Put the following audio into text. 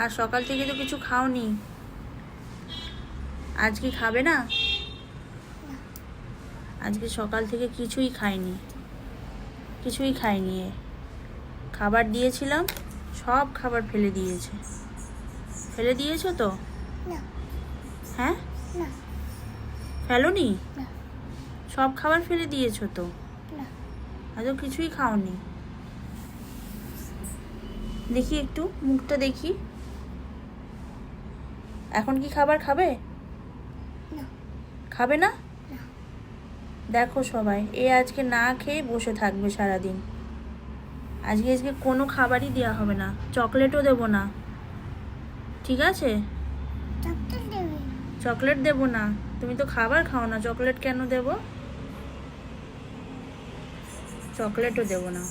আর সকাল থেকে তো কিছু খাওনি, আজ কি খাবে না? আজকে সকাল থেকে কিছুই খায়নি, কিছুই খায়নি। খাবার দিয়েছিলাম, সব খাবার ফেলে দিয়েছে। ফেলে দিয়েছো তো? হ্যাঁ, ফেলোনি? সব খাবার ফেলে দিয়েছো তো? আজও কিছুই খাওনি। দেখি একটু মুখটা দেখি। এখন কি খাবার খাবে? খাবে না? দেখো সবাই, আজকে না খেয়ে বসে থাকবে সারাদিন। আজকে কোনো খাবারই দেওয়া হবে না, চকলেটও দেবো না, ঠিক আছে? চকলেট দেবো না, তুমি তো খাবার খাও না, চকলেট কেন দেবো? চকলেটও দেবো না।